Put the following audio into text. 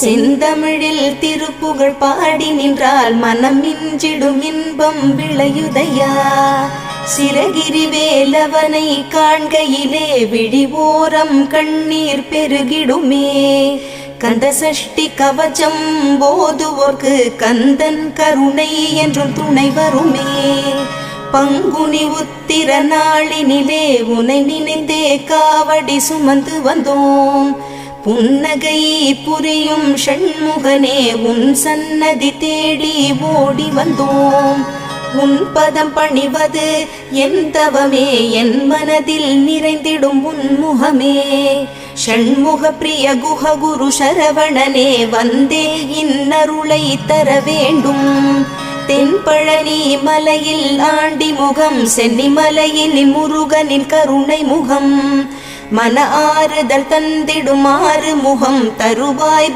செந்தமிழில் திருப்புகழ் பாடி நின்றால் மனம் மிஞ்சிடும் இன்பம் விளையுதையா. சிறகிரி வேலவனை காண்கையிலே விழிவோரம் கண்ணீர் பெருகிடுமே. கந்த சஷ்டி கவச்சம் போதுவோர்க்கு கந்தன் கருணை என்றும் துணை வருமே. பங்குனி உத்திர நாளினிலே உனை நினைந்தே காவடி சுமந்து வந்தோம். புன்னகை புரியும் ஷண்முகனே உன் சன்னதி தேடி ஓடி வந்தோம். உன் பதம் பணிவது என் தவமே, என் மனதில் நிறைந்திடும் உன் முகமே. ஷண்முக பிரிய குஹ குரு சரவணனே வந்தே இன்னருளை தர வேண்டும். தென்பழனி மலையில் ஆண்டி முகம், சென்னி மலையில் முருகனின் கருணை முகம். மன ஆறுதல் தந்திடும் ஆறு முகம் தருவாய்